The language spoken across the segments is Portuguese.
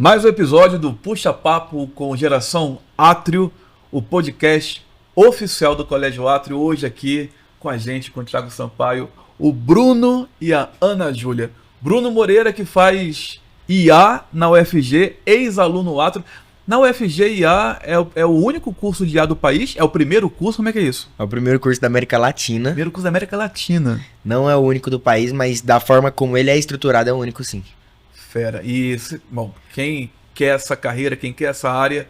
Mais um episódio do Puxa Papo com Geração Átrio, o podcast oficial do Colégio Átrio. Hoje aqui com a gente, com o Thiago Sampaio, o Bruno e a Ana Júlia. Bruno Moreira, que faz IA na UFG, ex-aluno Átrio. Na UFG, IA é o único curso de IA do país? É o primeiro curso? Como é que é isso? É o primeiro curso da América Latina. Primeiro curso da América Latina. Não é o único do país, mas da forma como ele é estruturado é o único, sim. Fera. E, bom, quem quer essa carreira, quem quer essa área,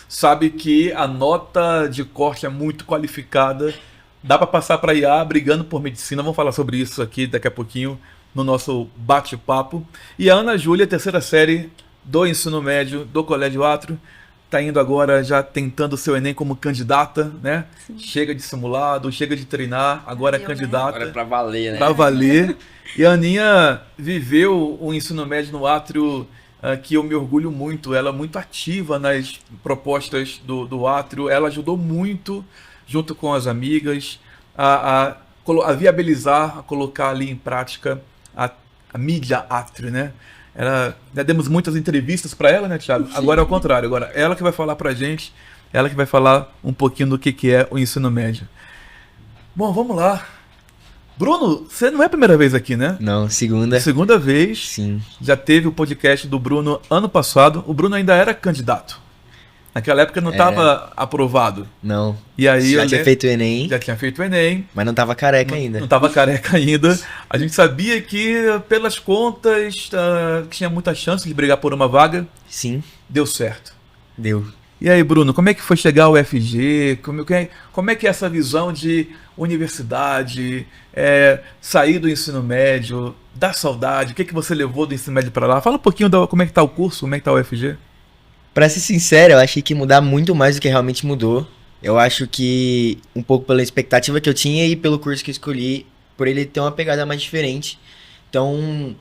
sabe que a nota de corte é muito qualificada. Dá para passar para IA brigando por medicina. Vamos falar sobre isso aqui daqui a pouquinho no nosso bate-papo. E a Ana Júlia, terceira série do ensino médio do Colégio Átrio, está indo agora já tentando o seu Enem como candidata, né? Sim. Chega de simulado, chega de treinar, agora é candidata. Agora é para valer, né? Para valer. E a Aninha viveu o ensino médio no Átrio, que eu me orgulho muito. Ela é muito ativa nas propostas do Átrio. Ela ajudou muito, junto com as amigas, a viabilizar, a colocar ali em prática a mídia Átrio, né? Já demos muitas entrevistas para ela, né, Thiago? Agora é o contrário. Agora ela que vai falar para a gente, ela que vai falar um pouquinho do que é o ensino médio. Bom, vamos lá. Bruno, você não é a primeira vez aqui, né? Não, segunda. Segunda vez. Sim. Já teve o podcast do Bruno ano passado. O Bruno ainda era candidato. Naquela época não estava aprovado. Não. E aí já tinha feito o Enem. Já tinha feito o Enem. Mas não estava careca ainda. Não estava careca ainda. A gente sabia que, pelas contas, tinha muita chance de brigar por uma vaga. Sim. Deu certo. Deu. E aí, Bruno, como é que foi chegar ao UFG? Como é que é essa visão de universidade, sair do ensino médio, dar saudade? O que você levou do ensino médio para lá? Fala um pouquinho como é que está o curso, como é que está o UFG. Pra ser sincero, eu achei que ia mudar muito mais do que realmente mudou. Eu acho que um pouco pela expectativa que eu tinha e pelo curso que eu escolhi, por ele ter uma pegada mais diferente. Então,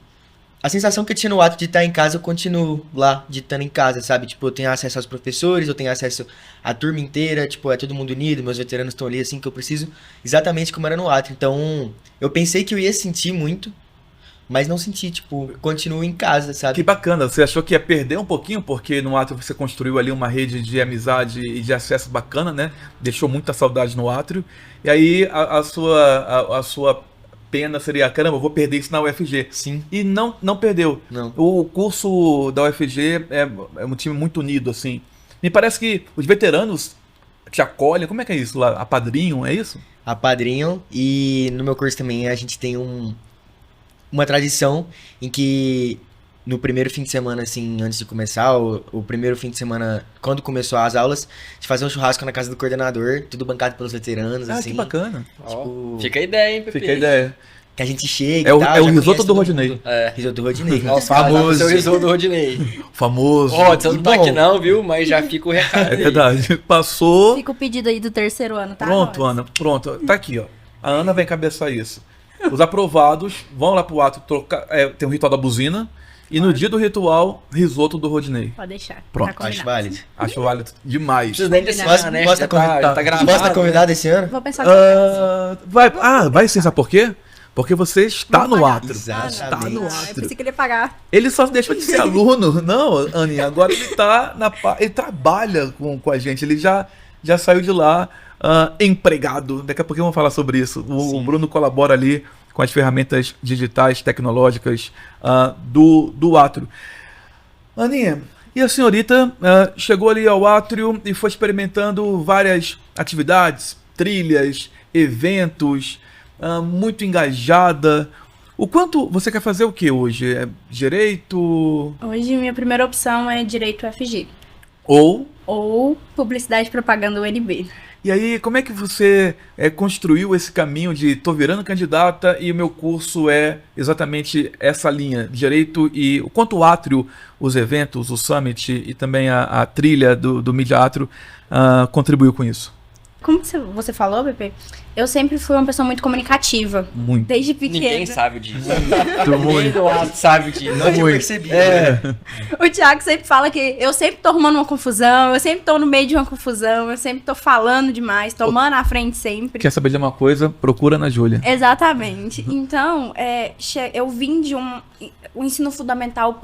a sensação que eu tinha no ato de estar em casa, eu continuo lá, de estar em casa, sabe? Tipo, eu tenho acesso aos professores, eu tenho acesso à turma inteira, tipo, é todo mundo unido, meus veteranos estão ali, assim, que eu preciso, exatamente como era no ato. Então, eu pensei que eu ia sentir muito, mas não senti, tipo, continuo em casa, sabe? Que bacana, você achou que ia perder um pouquinho, porque no Átrio você construiu ali uma rede de amizade e de acesso bacana, né? Deixou muita saudade no Átrio. E aí a sua pena seria, caramba, eu vou perder isso na UFG. Sim. E não perdeu. Não. O curso da UFG é um time muito unido, assim. Me parece que os veteranos te acolhem, como é que é isso lá? Apadrinham, é isso? Apadrinham, e no meu curso também a gente tem uma tradição em que no primeiro fim de semana, assim, antes de começar, o primeiro fim de semana, quando começou as aulas, de fazer um churrasco na casa do coordenador, tudo bancado pelos veteranos, assim. Que bacana. Tipo, fica a ideia, hein, Pepe? Fica a ideia. que a gente chega É e o tal. risoto do Rodinei. Risoto do Rodinei. Nossa, Famoso. Seu risoto do Rodinei. Famoso. Ó, você não tá Bom, aqui não, viu? Mas já fica o recado. É verdade. Passou. Fica o pedido aí do terceiro ano, tá? Pronto, Rosa? Ana. Pronto. Tá aqui, ó. A Ana vai encabeçar isso. Os aprovados vão lá pro ato trocar. Tem o ritual da buzina. E no dia do ritual, risoto do Rodinei. Pode deixar. Pronto, Tá Acho combinado. válido. Acho válido demais. Vocês nem desse Posso- né? posso Já comentar? tá gravado. Posso estar convidado esse ano? Vou pensar Vai sim, sabe por quê? Porque você está Vou no pagar. Átrio. Exatamente. Está no Eu Átrio. pensei que ele ia pagar. Ele só deixa de ser aluno. Não, Aninha, agora ele tá ele trabalha com a gente. Ele já saiu de lá empregado. Daqui a pouquinho vamos falar sobre isso. O Bruno colabora ali com as ferramentas digitais, tecnológicas do Átrio. Aninha, e a senhorita chegou ali ao Átrio e foi experimentando várias atividades, trilhas, eventos, muito engajada. O quanto você quer fazer o que hoje? É direito Hoje, minha primeira opção é Direito UFG. ou... Ou Publicidade e Propaganda UNB. E aí, como é que você construiu esse caminho de tô virando candidata e o meu curso é exatamente essa linha, direito, e o quanto o Átrio, os eventos, o Summit e também a trilha do Mídia Átrio contribuiu com isso? Como que você falou, Pepe? Eu sempre fui uma pessoa muito comunicativa. Muito. Desde pequena. Ninguém sabe disso. Muito. Ninguém do lado sabe disso. Não tinha percebido. O Thiago sempre fala que eu sempre tô arrumando uma confusão, eu sempre tô no meio de uma confusão, eu sempre tô falando demais, tomando a frente sempre. Quer saber de uma coisa? Procura na Júlia. Exatamente. Então, eu vim de um ensino fundamental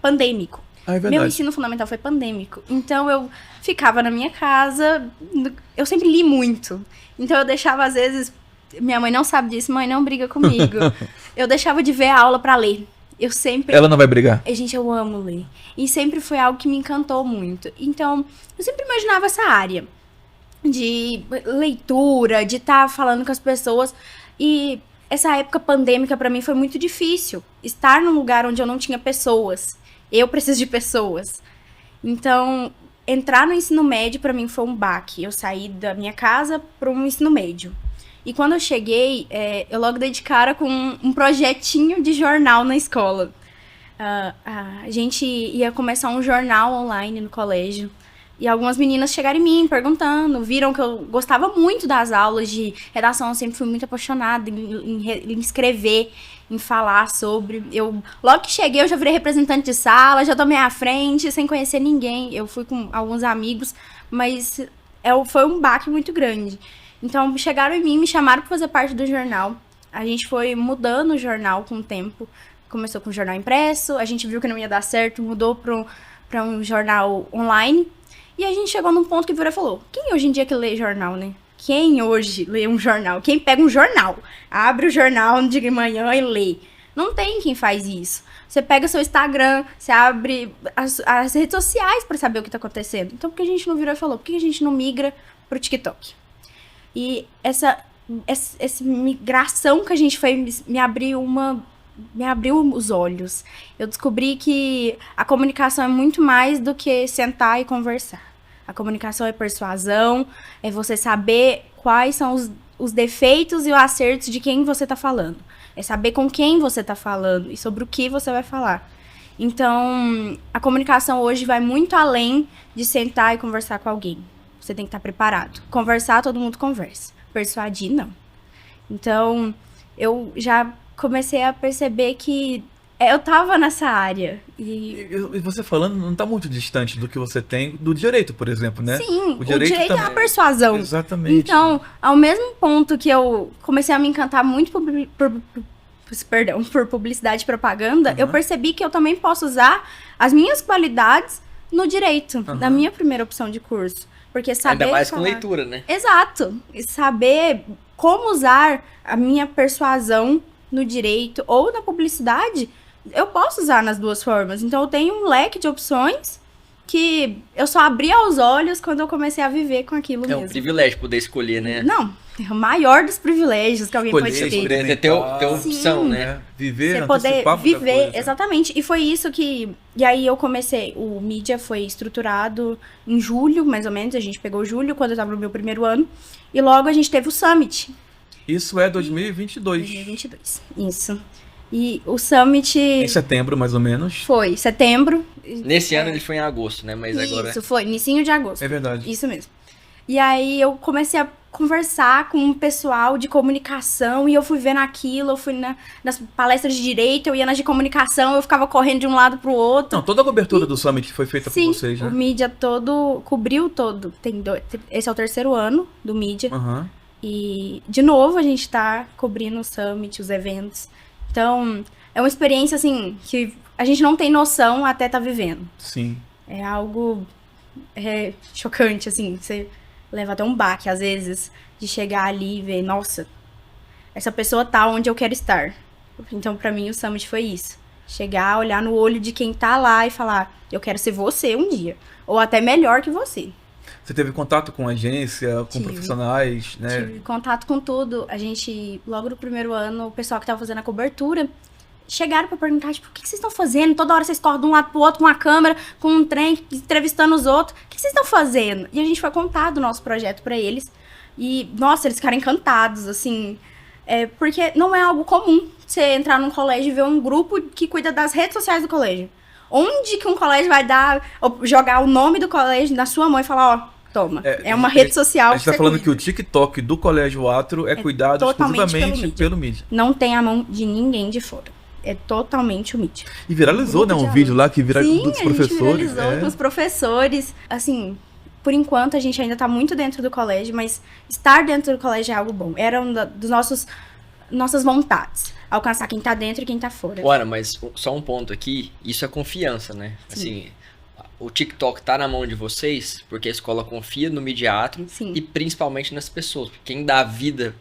pandêmico. Ah, é Meu verdade. ensino fundamental foi pandêmico. Então eu ficava na minha casa, eu sempre li muito. Então eu deixava, às vezes, minha mãe não sabe disso, mãe, não briga comigo. Eu deixava de ver a aula pra ler. Eu sempre. Ela não vai brigar. Gente, eu amo ler. E sempre foi algo que me encantou muito. Então, eu sempre imaginava essa área de leitura, de estar falando com as pessoas. E essa época pandêmica pra mim foi muito difícil. Estar num lugar onde eu não tinha pessoas. Eu preciso de pessoas. Então, entrar no ensino médio pra mim foi um baque. Eu saí da minha casa para um ensino médio. E quando eu cheguei, eu logo dei de cara com um projetinho de jornal na escola. A gente ia começar um jornal online no colégio. E algumas meninas chegaram em mim perguntando, viram que eu gostava muito das aulas de redação, eu sempre fui muito apaixonada em escrever, em falar sobre. Logo que cheguei, eu já virei representante de sala, já tomei à frente, sem conhecer ninguém. Eu fui com alguns amigos, mas foi um baque muito grande. Então, chegaram em mim, me chamaram para fazer parte do jornal. A gente foi mudando o jornal com o tempo. Começou com o jornal impresso, a gente viu que não ia dar certo, mudou para um jornal online. E a gente chegou num ponto que virou e falou, quem hoje em dia que lê jornal, né? Quem hoje lê um jornal? Quem pega um jornal, abre o jornal de manhã e lê? Não tem quem faz isso. Você pega seu Instagram, você abre as redes sociais para saber o que tá acontecendo. Então, por que a gente não virou e falou? Por que a gente não migra pro TikTok? E essa migração que a gente fez me abriu os olhos. Eu descobri que a comunicação é muito mais do que sentar e conversar. A comunicação é persuasão, é você saber quais são os defeitos e os acertos de quem você está falando. É saber com quem você está falando e sobre o que você vai falar. Então, a comunicação hoje vai muito além de sentar e conversar com alguém. Você tem que estar preparado. Conversar, todo mundo conversa. Persuadir, não. Então, eu já comecei a perceber que eu tava nessa área. E você falando não tá muito distante do que você tem do direito, por exemplo, né? Sim, o direito é também... a persuasão. Exatamente. Então, ao mesmo ponto que eu comecei a me encantar muito por publicidade e propaganda, eu percebi que eu também posso usar as minhas qualidades no direito, na minha primeira opção de curso. Porque saber Ainda mais falar... com leitura, né? Exato. E saber como usar a minha persuasão no direito ou na publicidade, eu posso usar nas duas formas. Então, eu tenho um leque de opções que eu só abri os olhos quando eu comecei a viver com aquilo mesmo. É um privilégio poder escolher, né? Não, é o maior dos privilégios que alguém pode ter. Poder ter opção, Sim. né? Viver, Você poder antecipar muita viver, coisa. exatamente. E foi isso que... E aí eu comecei, o mídia foi estruturado em julho, mais ou menos. A gente pegou julho, quando eu tava no meu primeiro ano. E logo a gente teve o Summit. Isso é 2022. 2022, isso. E o Summit... Em setembro, mais ou menos. Foi, setembro. Nesse ano ele foi em agosto, né? Mas agora... Isso, foi, inicinho de agosto. É verdade. Isso mesmo. E aí eu comecei a conversar com um pessoal de comunicação e eu fui vendo aquilo, eu fui nas palestras de direito, eu ia nas de comunicação, eu ficava correndo de um lado pro outro. Não, toda a cobertura do Summit foi feita Sim, por vocês, né? o mídia todo, cobriu todo. Esse é o terceiro ano do mídia. Aham. E, de novo, a gente tá cobrindo o Summit, os eventos. Então, é uma experiência, assim, que a gente não tem noção até tá vivendo. Sim. É algo chocante, assim. Você leva até um baque, às vezes, de chegar ali e ver, nossa, essa pessoa tá onde eu quero estar. Então, pra mim, o Summit foi isso. Chegar, olhar no olho de quem tá lá e falar, eu quero ser você um dia. Ou até melhor que você. Você teve contato com agência, com Tive. profissionais, né? Tive contato com tudo. A gente, logo no primeiro ano, o pessoal que tava fazendo a cobertura, chegaram pra perguntar, tipo, o que vocês estão fazendo? Toda hora vocês correm de um lado pro outro com uma câmera, com um trem, entrevistando os outros. O que vocês estão fazendo? E a gente foi contar do nosso projeto pra eles. E, nossa, eles ficaram encantados, assim. Porque não é algo comum você entrar num colégio e ver um grupo que cuida das redes sociais do colégio. Onde que um colégio vai jogar o nome do colégio na sua mão e falar, ó, toma, é uma rede social. A gente tá falando que o TikTok do Colégio Atro é cuidado totalmente exclusivamente pelo mídia. Não tem a mão de ninguém de fora. É totalmente o mídia. E viralizou, né? Um vídeo lá que Sim, dos professores. Sim, viralizou com os professores. Assim, por enquanto a gente ainda tá muito dentro do colégio, mas estar dentro do colégio é algo bom. Era uma das nossas vontades. alcançar quem tá dentro e quem tá fora. Ora, mas só um ponto aqui, isso é confiança, né? Assim, o TikTok tá na mão de vocês porque a escola confia no Midiatro Sim. e principalmente nas pessoas. Porque quem dá vida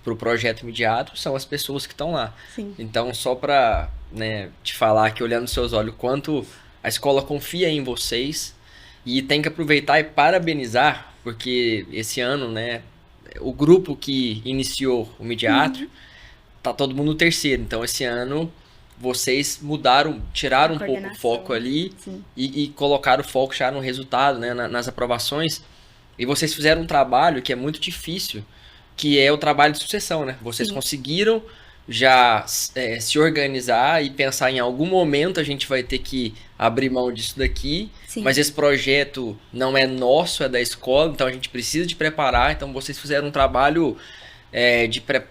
pro projeto Midiatro são as pessoas que estão lá. Sim. Então, só pra, né, te falar aqui, olhando nos seus olhos, quanto a escola confia em vocês e tem que aproveitar e parabenizar, porque esse ano, né, o grupo que iniciou o Midiatro, tá todo mundo no terceiro. Então, esse ano, vocês mudaram, tiraram um pouco o Coordenação. foco ali Sim. e colocaram o foco já no resultado, né, nas aprovações. E vocês fizeram um trabalho que é muito difícil, que é o trabalho de sucessão, né? Vocês Sim. conseguiram já se organizar e pensar em algum momento a gente vai ter que abrir mão disso daqui, Sim. mas esse projeto não é nosso, é da escola, então a gente precisa de preparar. Então vocês fizeram um trabalho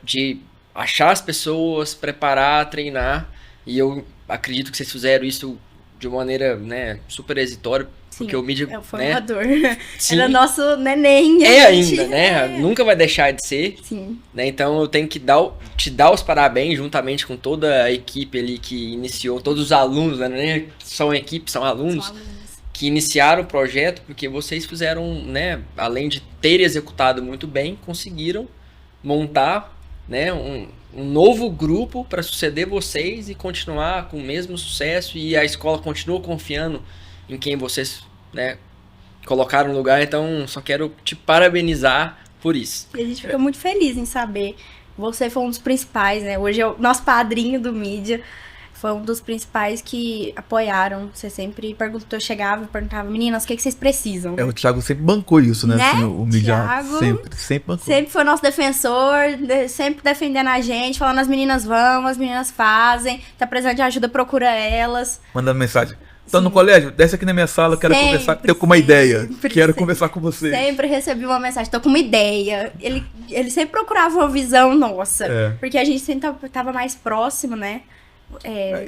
de achar as pessoas, preparar, treinar, e eu acredito que vocês fizeram isso de uma maneira, né, super exitória, Sim. porque o mídia, É o né, formador. sim, Era nosso neném. é a gente- ainda, né? Nunca vai deixar de ser, Sim. né? Então eu tenho que te dar os parabéns juntamente com toda a equipe ali que iniciou, todos os alunos, né? Nem são equipe, são alunos São alunos. que iniciaram o projeto, porque vocês fizeram, né? Além de terem executado muito bem, conseguiram montar, né? Um novo grupo para suceder vocês e continuar com o mesmo sucesso, e a escola continua confiando em quem vocês, né, colocaram no lugar. Então só quero te parabenizar por isso. E a gente fica muito feliz em saber. Você foi um dos principais, né? Hoje é o nosso padrinho do mídia. Foi um dos principais que apoiaram. Você sempre perguntou, chegava e perguntava, meninas, o que vocês precisam? O Thiago sempre bancou isso, né? Né? Assim, o mídia Thiago sempre bancou. Sempre foi nosso defensor, sempre defendendo a gente, falando as meninas vão, as meninas fazem, tá precisando de ajuda, procura elas. Mandando mensagem. Tô Sim. no colégio, desce aqui na minha sala, eu quero Sempre, conversar, tenho com uma ideia. sempre, Quero sempre. conversar com você. Sempre recebi uma mensagem, tô com uma ideia. Ele sempre procurava uma visão nossa, É. porque a gente sempre tava mais próximo, né?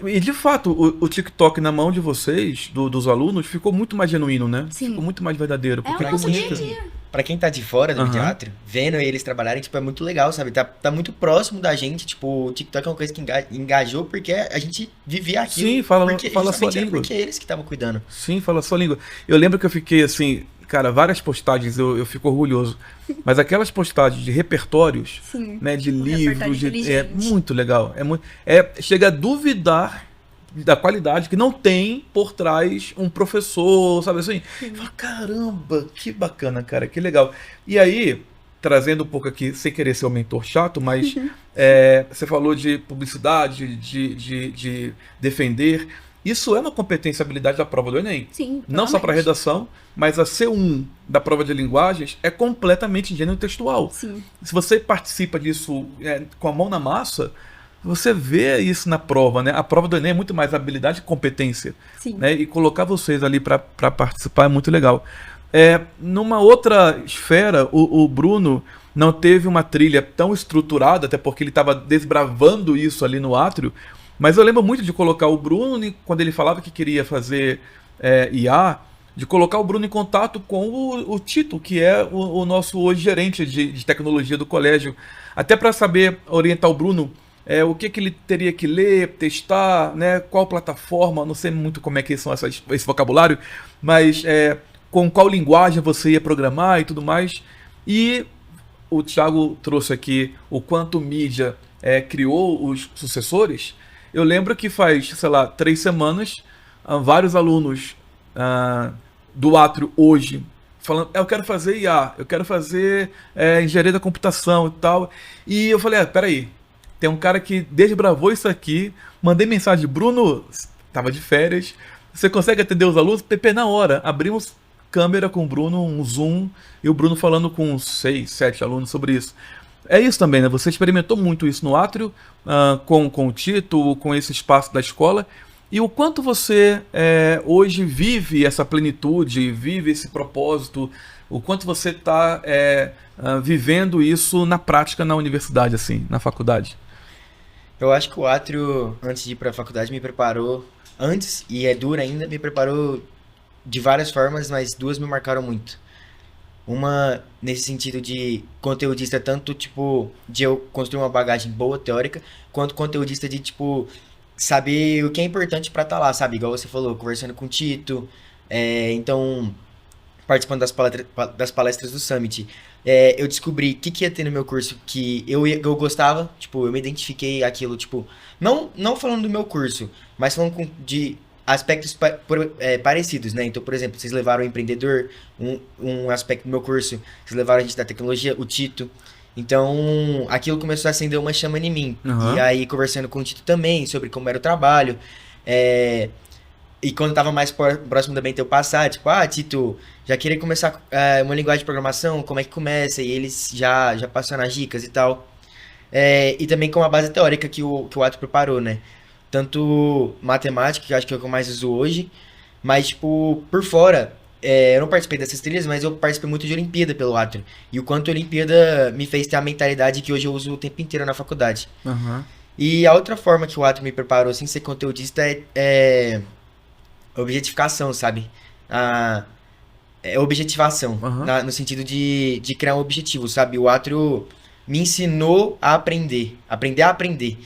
E de fato, o TikTok na mão de vocês, dos alunos, ficou muito mais genuíno, né? Sim. Ficou muito mais verdadeiro. É o Porque nosso como- dia a dia. Pra quem tá de fora do Aham. teatro, vendo eles trabalharem, tipo, é muito legal, sabe? Tá muito próximo da gente, tipo, o TikTok é uma coisa que engajou porque a gente vivia aquilo. Sim, fala porque, a sua justamente língua. Porque eles que estavam cuidando. Sim, fala a sua língua. Eu lembro que eu fiquei assim, cara, várias postagens, eu fico orgulhoso. Mas aquelas postagens de repertórios, Sim. né, de repertório livros, é inteligente. muito legal. Chega a duvidar da qualidade que não tem por trás um professor, sabe assim? Fala, caramba, que bacana, cara, que legal. E aí, trazendo um pouco aqui, sem querer ser o mentor chato, mas você falou de publicidade, de defender. Isso é uma competência e habilidade da prova do Enem. Sim, Não só para totalmente. redação, mas a C1 da prova de linguagens é completamente gênero textual. Sim, Se você participa disso com a mão na massa, você vê isso na prova, né? A prova do Enem é muito mais habilidade e competência, sim. né? E colocar vocês ali para participar é muito legal. Numa outra esfera, o Bruno não teve uma trilha tão estruturada, até porque ele estava desbravando isso ali no átrio, mas eu lembro muito de colocar o Bruno, quando ele falava que queria fazer IA, de colocar o Bruno em contato com o Tito, que é o nosso hoje gerente de tecnologia do colégio, até para saber orientar o Bruno o que ele teria que ler, testar, né, qual plataforma, não sei muito como é que são esse vocabulário, mas com qual linguagem você ia programar e tudo mais. E o Thiago trouxe aqui o quanto mídia criou os sucessores. Eu lembro que faz, sei lá, 3 semanas, vários alunos do átrio hoje falando, eu quero fazer IA, eu quero fazer engenharia da computação e tal. E eu falei, peraí, tem um cara que desbravou isso aqui, mandei mensagem, Bruno, tava de férias, você consegue atender os alunos? PP na hora, abrimos câmera com o Bruno, um Zoom, e o Bruno falando com 6, 7 alunos sobre isso. É isso também, né? Você experimentou muito isso no átrio, com o Tito, com esse espaço da escola, e o quanto você hoje vive essa plenitude, vive esse propósito, o quanto você está vivendo isso na prática na universidade, assim, na faculdade. Eu acho que o átrio, antes de ir pra faculdade, me preparou, antes, e é duro ainda, me preparou de várias formas, mas 2 me marcaram muito. Uma nesse sentido de conteudista, tanto, tipo, de eu construir uma bagagem boa, teórica, quanto conteudista de, tipo, saber o que é importante pra estar lá, sabe? Igual você falou, conversando com o Tito, então, participando das palestras do Summit. Eu descobri o que ia ter no meu curso que eu gostava, tipo, eu me identifiquei aquilo, tipo, não falando do meu curso, mas falando de aspectos parecidos, né? Então, por exemplo, vocês levaram o empreendedor, um aspecto do meu curso, vocês levaram a gente da tecnologia, o Tito. Então, aquilo começou a acender uma chama em mim. E Aham. aí, conversando com o Tito também sobre como era o trabalho, é, e quando tava mais próximo também de eu passar, tipo, Tito, já queria começar uma linguagem de programação, como é que começa? E eles já passaram as dicas e tal. E também com a base teórica que o Ato preparou, né? Tanto matemática, que eu acho que é o que eu mais uso hoje, mas, tipo, por fora, eu não participei dessas trilhas, mas eu participei muito de Olimpíada pelo Atro. E o quanto a Olimpíada me fez ter a mentalidade que hoje eu uso o tempo inteiro na faculdade. Aham. E a outra forma que o Atro me preparou, sem ser conteudista, é objetificação, sabe? A, objetivação, Aham. no sentido de criar um objetivo, sabe? O Atro me ensinou a aprender a aprender.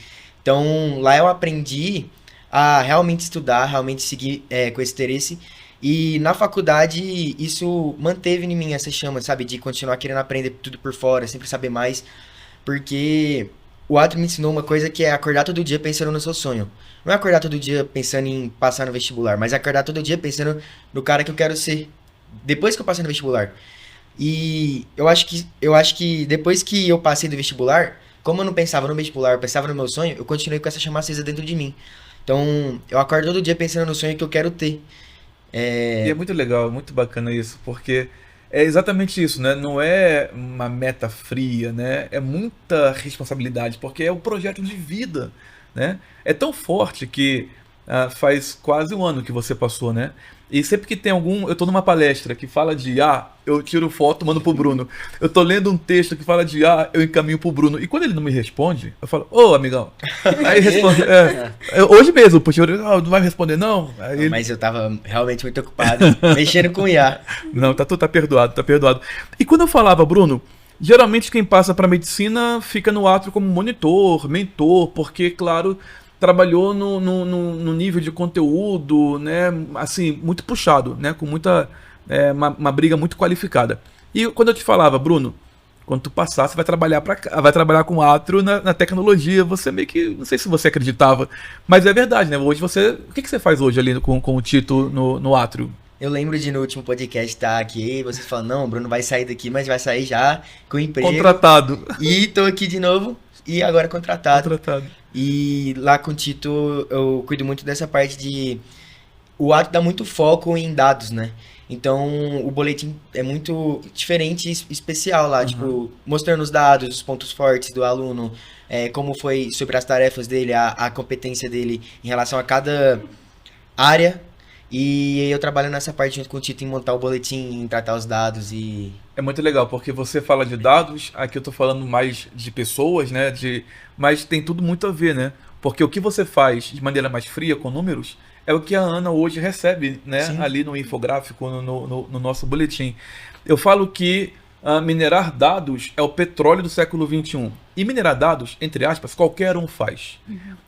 Então, lá eu aprendi a realmente estudar, realmente seguir com esse interesse. E na faculdade, isso manteve em mim essa chama, sabe? De continuar querendo aprender tudo por fora, sempre saber mais. Porque o Atro me ensinou uma coisa que é acordar todo dia pensando no seu sonho. Não é acordar todo dia pensando em passar no vestibular, mas é acordar todo dia pensando no cara que eu quero ser depois que eu passei no vestibular. E eu acho que depois que eu passei do vestibular, como eu não pensava no vestibular, eu pensava no meu sonho, eu continuei com essa chama acesa dentro de mim. Então, eu acordo todo dia pensando no sonho que eu quero ter. E é É, muito legal, muito bacana isso, porque é exatamente isso, né? Não é uma meta fria, né? É muita responsabilidade, porque é um projeto de vida, né? É tão forte que faz quase um ano que você passou, né? E sempre que tem eu tô numa palestra que fala de eu tiro foto, mando pro Bruno. Eu tô lendo um texto que fala de eu encaminho pro Bruno. E quando ele não me responde, eu falo, ô amigão. Aí ele responde, hoje mesmo, poxa, não vai responder, não. Aí ele, mas eu tava realmente muito ocupado, mexendo com o IA. não, tá perdoado, tá perdoado. E quando eu falava, Bruno, geralmente quem passa para medicina fica no Atro como monitor, mentor, porque, claro, trabalhou no nível de conteúdo, né, assim, muito puxado, né, com muita, uma briga muito qualificada. E quando eu te falava, Bruno, quando tu passar, você vai trabalhar com Atro na tecnologia, você meio que, não sei se você acreditava, mas é verdade, né, hoje o que você faz hoje ali com o Tito no Atro? Eu lembro de no último podcast estar aqui, vocês falam, não, o Bruno vai sair daqui, mas vai sair já com emprego. Contratado. E tô aqui de novo, e agora contratado. Contratado. E lá com o Tito eu cuido muito dessa parte de. O ato dá muito foco em dados, né? Então o boletim é muito diferente e especial lá, tipo, mostrando os dados, os pontos fortes do aluno, como foi sobre as tarefas dele, a competência dele em relação a cada área. E eu trabalho nessa parte junto com o Tito em montar o boletim, em tratar os dados e. É muito legal, porque você fala de dados, aqui eu tô falando mais de pessoas, né? Mas tem tudo muito a ver, né? Porque o que você faz de maneira mais fria, com números, é o que a Ana hoje recebe, né? Sim. Ali no infográfico, no nosso boletim. Eu falo que minerar dados é o petróleo do século XXI. E minerar dados, entre aspas, qualquer um faz.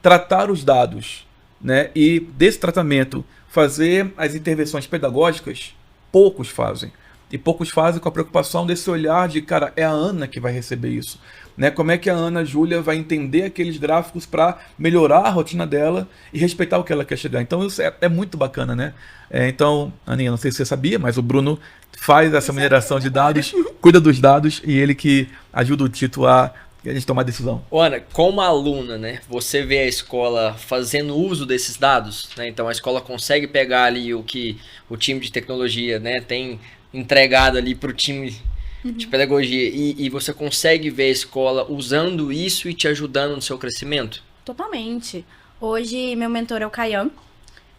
Tratar os dados, né? E desse tratamento fazer as intervenções pedagógicas, poucos fazem. E poucos fazem com a preocupação desse olhar de, cara, é a Ana que vai receber isso. Né? Como é que a Ana Júlia vai entender aqueles gráficos para melhorar a rotina dela e respeitar o que ela quer chegar. Então isso é muito bacana, né? Então, Aninha, não sei se você sabia, mas o Bruno faz essa mineração de dados, cuida dos dados e ele que ajuda o Tito a gente tomar decisão. Ô, Ana, como aluna, né, você vê a escola fazendo uso desses dados, né? Então a escola consegue pegar ali o que o time de tecnologia, né, tem entregado ali para o time de pedagogia e você consegue ver a escola usando isso e te ajudando no seu crescimento? Totalmente. Hoje, meu mentor é o Caian.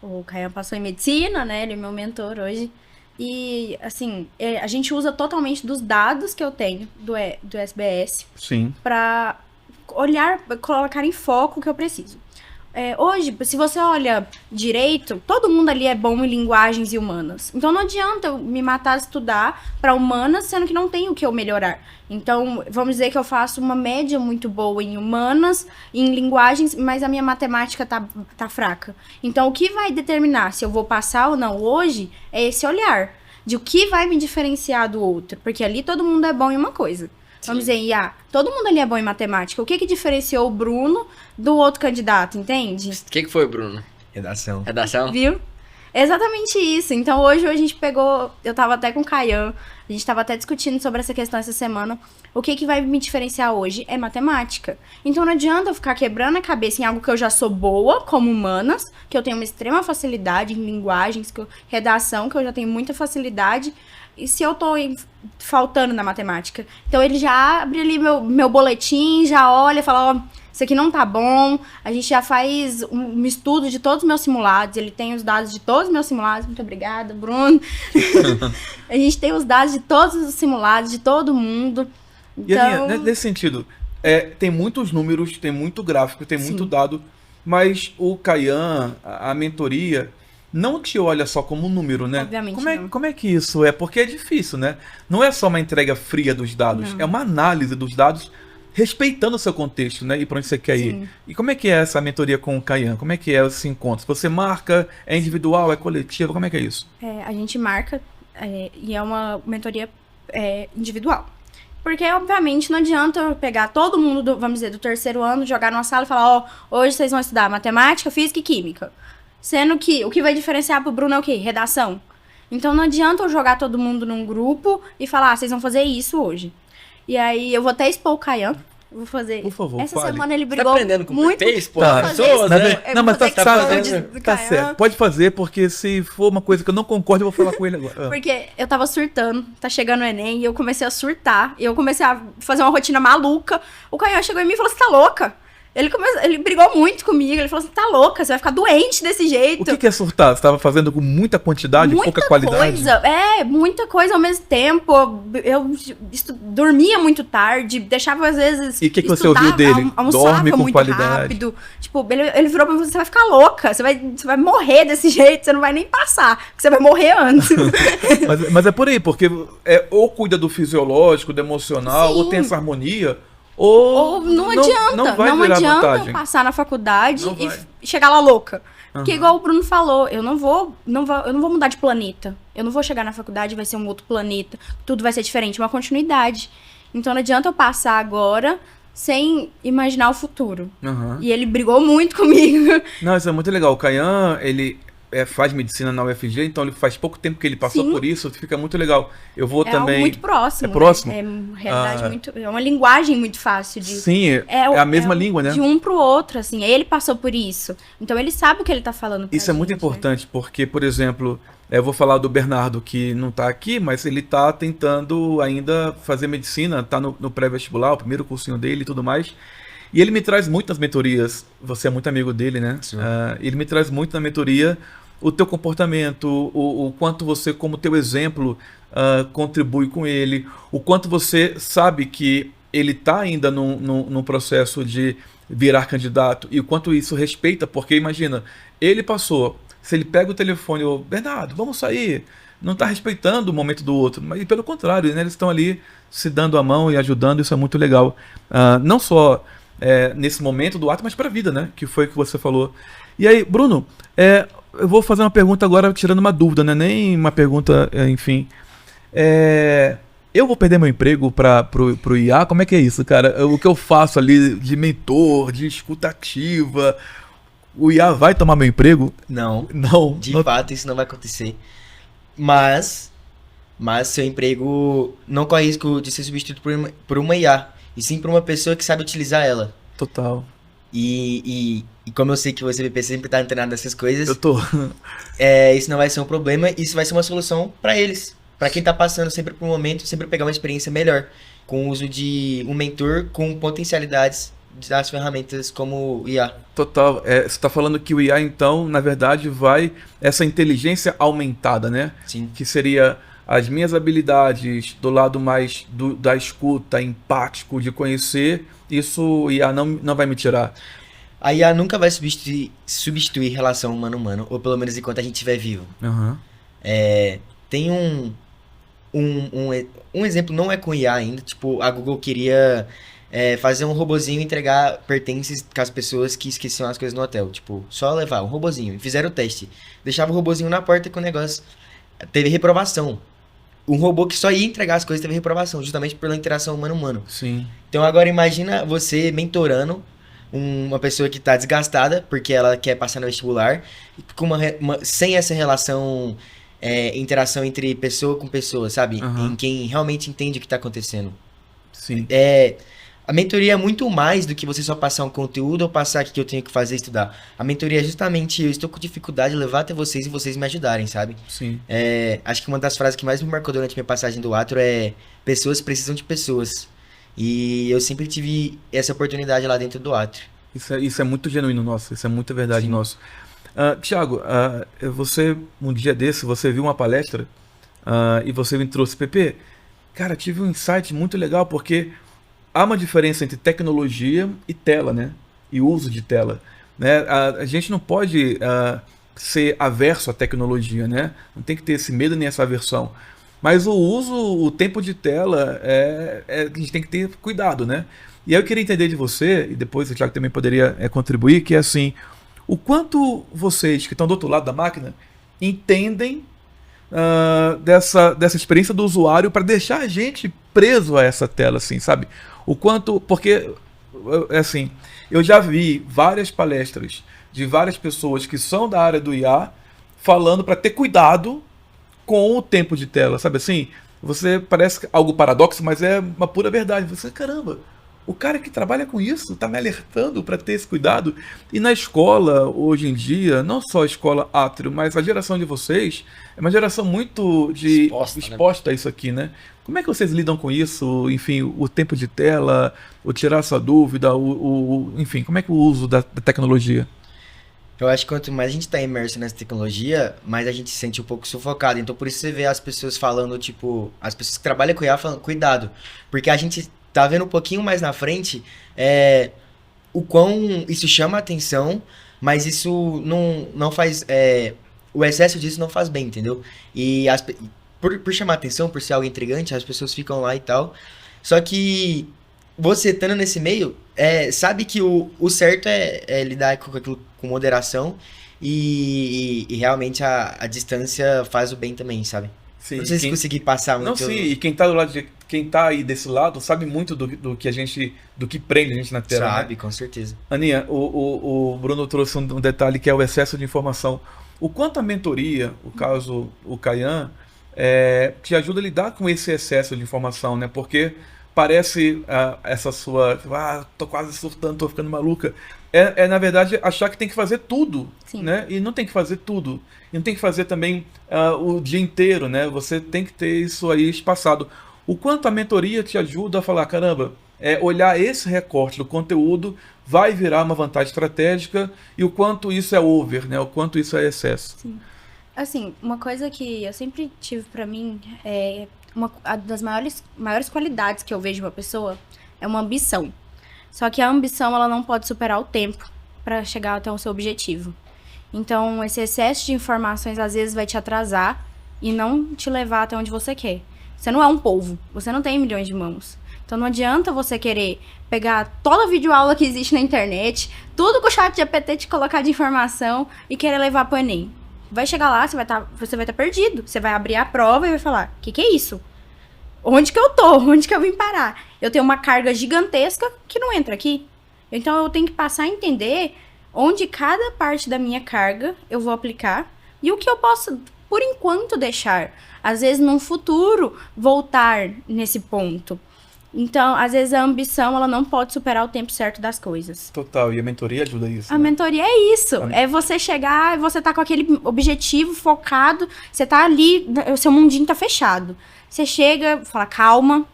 O Caian passou em medicina, né? Ele é meu mentor hoje. E, assim, a gente usa totalmente dos dados que eu tenho do SBS Sim. para olhar, colocar em foco o que eu preciso. Hoje, se você olha direito, todo mundo ali é bom em linguagens e humanas. Então não adianta eu me matar a estudar para humanas, sendo que não tem o que eu melhorar. Então, vamos dizer que eu faço uma média muito boa em humanas, em linguagens, mas a minha matemática tá fraca. Então, o que vai determinar se eu vou passar ou não hoje é esse olhar de o que vai me diferenciar do outro. Porque ali todo mundo é bom em uma coisa. Vamos dizer, todo mundo ali é bom em matemática. O que diferenciou o Bruno do outro candidato, entende? O que foi, Bruno? Redação. Redação? Viu? Exatamente isso. Então hoje a gente pegou, eu tava até com o Caian, a gente tava até discutindo sobre essa questão essa semana. O que vai me diferenciar hoje é matemática. Então não adianta eu ficar quebrando a cabeça em algo que eu já sou boa, como humanas, que eu tenho uma extrema facilidade em linguagens, redação, que eu já tenho muita facilidade. E se eu tô faltando na matemática? Então ele já abre ali meu boletim, já olha, fala, ó, isso aqui não tá bom. A gente já faz um estudo de todos os meus simulados. Ele tem os dados de todos os meus simulados. Muito obrigada, Bruno. A gente tem os dados de todos os simulados, de todo mundo. E Aninha, nesse sentido, tem muitos números, tem muito gráfico, tem muito dado, mas o Caian, a mentoria, não te olha só como um número, né? Obviamente como é que isso é? Porque é difícil, né? Não é só uma entrega fria dos dados, é uma análise dos dados respeitando o seu contexto, né? E para onde você quer ir. E como é que é essa mentoria com o Caian? Como é que é esse encontro? Você marca, é individual, é coletivo? Como é que é isso? A gente marca e é uma mentoria individual. Porque, obviamente, não adianta eu pegar todo mundo, vamos dizer, do terceiro ano, jogar numa sala e falar, hoje vocês vão estudar matemática, física e química. Sendo que o que vai diferenciar pro Bruno é o quê? Redação. Então não adianta eu jogar todo mundo num grupo e falar, vocês vão fazer isso hoje. E aí eu vou até expor o Caian. Vou fazer. Por favor, essa fale. semana ele Você tá brigou aprendendo com muito. perfeito, pô? Tá. Pessoas, né? Não, mas tá Caian. certo. Pode fazer, porque se for uma coisa que eu não concordo, eu vou falar com ele agora. Porque eu tava surtando, tá chegando o Enem, e eu comecei a surtar. E eu comecei a fazer uma rotina maluca. O Caian chegou em mim e falou, você tá louca? Ele brigou muito comigo, ele falou assim, tá louca, você vai ficar doente desse jeito. O que é surtar? Você tava fazendo com muita quantidade, pouca qualidade? Muita coisa ao mesmo tempo. Eu dormia muito tarde, deixava às vezes E o que você ouviu dele? Almoçava Dorme com muito qualidade. rápido. Tipo, ele virou pra mim, você vai ficar louca, você vai morrer desse jeito, você não vai nem passar, porque você vai morrer antes. mas é por aí, porque ou cuida do fisiológico, do emocional, ou tem essa harmonia, ou não adianta. Não vai não virar adianta vantagem. eu passar na faculdade Não vai. e chegar lá louca. Porque Uhum. igual o Bruno falou, eu não vou mudar de planeta. Eu não vou chegar na faculdade e vai ser um outro planeta. Tudo vai ser diferente, uma continuidade. Então não adianta eu passar agora sem imaginar o futuro. Uhum. E ele brigou muito comigo. Não, isso é muito legal. O Caian, ele faz medicina na UFG, então ele faz pouco tempo que ele passou por isso, fica muito legal. Eu vou também... É algo muito próximo. É próximo? Né? É uma linguagem muito fácil de... Sim, é a mesma língua, né? De um pro outro, assim. Ele passou por isso. Então ele sabe o que ele tá falando pra Isso é muito gente, importante, porque, por exemplo, eu vou falar do Bernardo, que não tá aqui, mas ele tá tentando ainda fazer medicina, tá no pré-vestibular, o primeiro cursinho dele e tudo mais. E ele me traz muitas mentorias, você é muito amigo dele, né? Ele me traz muito na mentoria o teu comportamento, o quanto você, como teu exemplo, contribui com ele, o quanto você sabe que ele está ainda num processo de virar candidato e o quanto isso respeita, porque imagina, ele passou, se ele pega o telefone, Bernardo, vamos sair, não está respeitando o momento do outro, mas pelo contrário, né, eles estão ali se dando a mão e ajudando, isso é muito legal. Não só nesse momento do ato, mas para a vida, né, que foi o que você falou. E aí, Bruno, eu vou fazer uma pergunta agora, tirando uma dúvida, né? Nem uma pergunta, enfim. Eu vou perder meu emprego pro IA? Como é que é isso, cara? O que eu faço ali de mentor, de escutativa, o IA vai tomar meu emprego? Não. Não. De fato, isso não vai acontecer. Mas seu emprego não corre risco de ser substituído por uma IA, e sim por uma pessoa que sabe utilizar ela. Total. E como eu sei que você sempre tá antenado nessas coisas, Eu tô. Isso não vai ser um problema, isso vai ser uma solução para eles. Para quem tá passando sempre por um momento, sempre pegar uma experiência melhor, com o uso de um mentor com potencialidades das ferramentas como o IA. Total. Você está falando que o IA, então, na verdade, essa inteligência aumentada, né? Sim. Que seria as minhas habilidades do lado mais da escuta, empático, de conhecer, isso o IA não vai me tirar. A IA nunca vai substituir relação humano-humano, ou pelo menos enquanto a gente estiver vivo. Aham. Tem um exemplo, não é com IA ainda, tipo, a Google queria fazer um robozinho e entregar pertences com as pessoas que esqueciam as coisas no hotel. Tipo, só levar um robozinho. E fizeram o teste. Deixava o robozinho na porta com o negócio. Teve reprovação. Um robô que só ia entregar as coisas teve reprovação, justamente pela interação humano-humano. Sim. Então agora imagina você mentorando uma pessoa que tá desgastada porque ela quer passar no vestibular, com sem essa relação, interação entre pessoa com pessoa, sabe? Aham. Em quem realmente entende o que tá acontecendo. Sim. A mentoria é muito mais do que você só passar um conteúdo ou passar o que eu tenho que fazer e estudar. A mentoria é justamente, eu estou com dificuldade de levar até vocês e vocês me ajudarem, sabe? Sim. Acho que uma das frases que mais me marcou durante minha passagem do Atro é: pessoas precisam de pessoas. E eu sempre tive essa oportunidade lá dentro do Atro. Isso é muito genuíno nosso, isso é muita verdade Sim. nosso. Thiago, você, um dia desse, você viu uma palestra e você me trouxe, PP, cara, tive um insight muito legal, porque há uma diferença entre tecnologia e tela, né? E uso de tela, né? A gente não pode ser averso à tecnologia, né? Não tem que ter esse medo nem essa aversão. Mas o uso, o tempo de tela, a gente tem que ter cuidado, né? E aí eu queria entender de você, e depois o Thiago também poderia contribuir, que é assim, o quanto vocês que estão do outro lado da máquina entendem dessa experiência do usuário para deixar a gente preso a essa tela, assim, sabe? O quanto, porque, assim, eu já vi várias palestras de várias pessoas que são da área do IA falando para ter cuidado com o tempo de tela, sabe assim? Você parece algo paradoxo, mas é uma pura verdade. Você, caramba, o cara que trabalha com isso está me alertando para ter esse cuidado. E na escola, hoje em dia, não só a escola Atrio, mas a geração de vocês é uma geração muito exposta a isso aqui, né? Como é que vocês lidam com isso? Enfim, o tempo de tela, o tirar sua dúvida, enfim, como é que o uso da tecnologia? Eu acho que quanto mais a gente tá imerso nessa tecnologia, mais a gente se sente um pouco sufocado. Então por isso você vê as pessoas falando, tipo, as pessoas que trabalham com IA falando, cuidado. Porque a gente tá vendo um pouquinho mais na frente o quão isso chama a atenção, mas isso não faz... o excesso disso não faz bem, entendeu? E por chamar atenção, por ser algo intrigante, as pessoas ficam lá e tal. Só que você estando nesse meio, sabe que o certo é lidar com aquilo com moderação e realmente a distância faz o bem também, sabe? Sim, não sei se consegui passar muito... Não, sim, e quem tá do lado quem tá aí desse lado sabe muito do que prende a gente na tela. Sabe, né? com certeza. Aninha, o Bruno trouxe um detalhe que é o excesso de informação. O quanto a mentoria, o caso, o Caian, te ajuda a lidar com esse excesso de informação, né? Porque parece essa sua... tô quase surtando, tô ficando maluca. Na verdade, achar que tem que fazer tudo, Sim. né? E não tem que fazer tudo. E não tem que fazer também o dia inteiro, né? Você tem que ter isso aí espaçado. O quanto a mentoria te ajuda a falar, caramba, olhar esse recorte do conteúdo vai virar uma vantagem estratégica, e o quanto isso é over, né? O quanto isso é excesso. Sim. Assim, uma coisa que eu sempre tive pra mim uma das maiores qualidades que eu vejo em uma pessoa é uma ambição. Só que a ambição, ela não pode superar o tempo para chegar até o seu objetivo. Então, esse excesso de informações às vezes vai te atrasar e não te levar até onde você quer. Você não é um polvo, você não tem milhões de mãos. Então não adianta você querer pegar toda a videoaula que existe na internet, tudo que o chat GPT te colocar de informação e querer levar pro Enem. Vai chegar lá, você vai estar perdido. Você vai abrir a prova e vai falar, que é isso? Onde que eu tô? Onde que eu vim parar? Eu tenho uma carga gigantesca que não entra aqui. Então eu tenho que passar a entender onde cada parte da minha carga eu vou aplicar e o que eu posso, por enquanto, deixar. Às vezes, num futuro, voltar nesse ponto. Então, às vezes, a ambição, ela não pode superar o tempo certo das coisas. Total, e a mentoria ajuda isso. A mentoria é isso. É você chegar e você tá com aquele objetivo focado, você tá ali, o seu mundinho tá fechado. Você chega, fala, calma,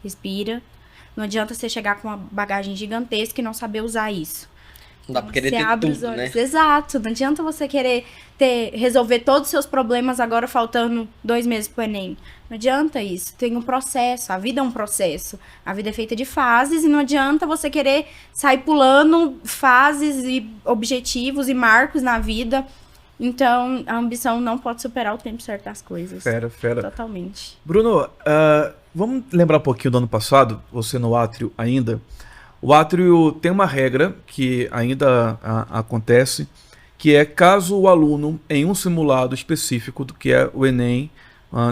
respira. Não adianta você chegar com uma bagagem gigantesca e não saber usar isso. Não dá pra querer Você ter abre os tudo, né? olhos. Exato. Não adianta você querer resolver todos os seus problemas agora faltando 2 meses pro Enem. Não adianta isso. Tem um processo. A vida é um processo. A vida é feita de fases e não adianta você querer sair pulando fases e objetivos e marcos na vida. Então, a ambição não pode superar o tempo certo das coisas. Fera. Totalmente. Bruno, vamos lembrar um pouquinho do ano passado, você no Átrio ainda. O Átrio tem uma regra que ainda acontece, que é caso o aluno, em um simulado específico, do que é o Enem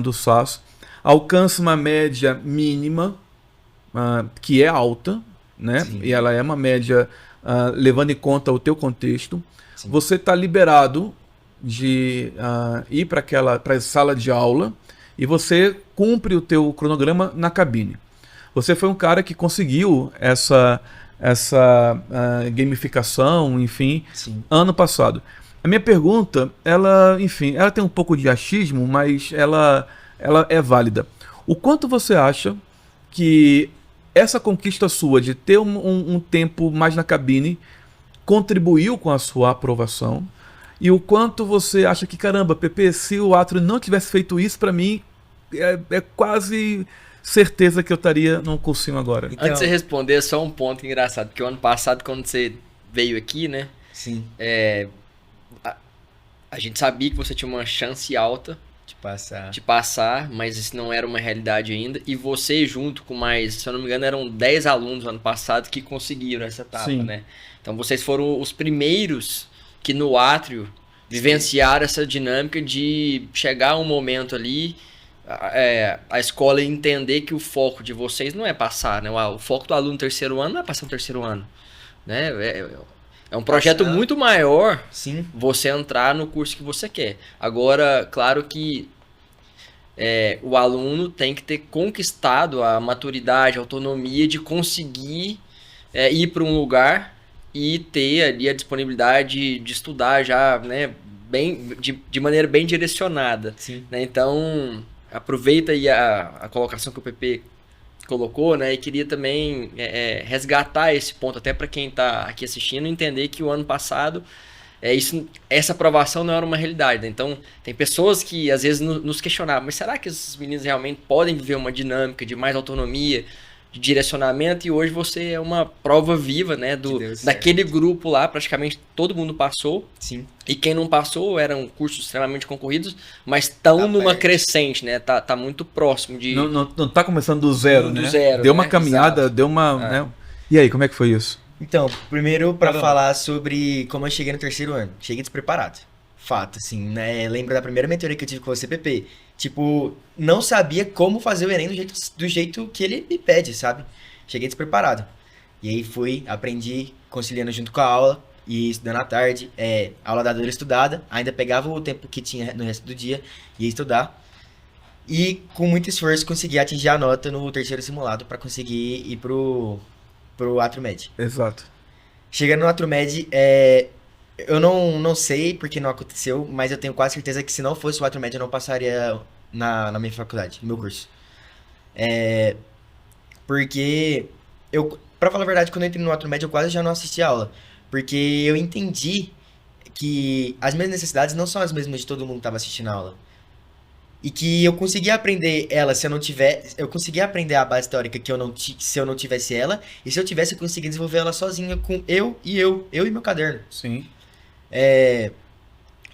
do SAS, alcance uma média mínima, que é alta, né? Sim. E ela é uma média levando em conta o teu contexto, Sim. você está liberado de ir para a sala de aula e você cumpre o teu cronograma na cabine. Você foi um cara que conseguiu essa gamificação, enfim, Sim. ano passado. A minha pergunta, ela tem um pouco de achismo, mas ela é válida. O quanto você acha que essa conquista sua de ter um tempo mais na cabine contribuiu com a sua aprovação? E o quanto você acha que, caramba, Pepe, se o Átrio não tivesse feito isso, para mim, é quase certeza que eu estaria num cursinho agora. Então, Antes de você responder, só um ponto engraçado, porque o ano passado, quando você veio aqui, né, sim, a gente sabia que você tinha uma chance alta de passar. de passar, mas isso não era uma realidade ainda, e você junto com mais, se eu não me engano, eram 10 alunos no ano passado que conseguiram essa etapa, Sim. né? Então vocês foram os primeiros que no Átrio vivenciaram essa dinâmica de chegar a um momento ali, a escola entender que o foco de vocês não é passar, né? O foco do aluno no terceiro ano não é passar no terceiro ano, né? É um projeto Passar. muito maior Sim, você entrar no curso que você quer. Agora, claro que o aluno tem que ter conquistado a maturidade, a autonomia de conseguir ir para um lugar e ter ali a disponibilidade de estudar já, né, de maneira bem direcionada. sim. Né? Então, aproveita aí a colocação que o PP colocou, né? E queria também resgatar esse ponto, até para quem está aqui assistindo, entender que o ano passado essa aprovação não era uma realidade. Né? Então, tem pessoas que às vezes nos questionavam, mas será que esses meninos realmente podem viver uma dinâmica de mais autonomia, de direcionamento? E hoje você é uma prova viva, né? deu certo. Daquele grupo lá, praticamente todo mundo passou. Sim. E quem não passou eram cursos extremamente concorridos, mas estão Tá numa perto. crescente, né? Tá muito próximo de... Não tá começando do zero, Do né? zero, Deu uma né? caminhada, Exato. deu uma... Né? E aí, como é que foi isso? Então, primeiro pra Caramba. falar sobre como eu cheguei no terceiro ano. Cheguei despreparado. Fato, assim, né? Lembro da primeira mentoria que eu tive com você, PP. Tipo, não sabia como fazer o Enem do jeito que ele me pede, sabe? Cheguei despreparado. E aí fui, aprendi, conciliando junto com a aula e estudando à tarde. Aula dada, estudada. Ainda pegava o tempo que tinha no resto do dia e ia estudar. E com muito esforço consegui atingir a nota no terceiro simulado pra conseguir ir pro Átrio Med. Exato. Chegando no Átrio Med, eu não sei porque não aconteceu, mas eu tenho quase certeza que se não fosse o Átrio Med eu não passaria na minha faculdade, no meu curso. Porque pra falar a verdade, quando eu entrei no Átrio Med eu quase já não assisti a aula. Porque eu entendi que as minhas necessidades não são as mesmas de todo mundo que estava assistindo a aula. E que eu conseguia aprender ela se eu não tivesse... Eu conseguia aprender a base teórica se eu não tivesse ela. E se eu tivesse, eu conseguia desenvolver ela sozinha com eu e meu caderno. Sim.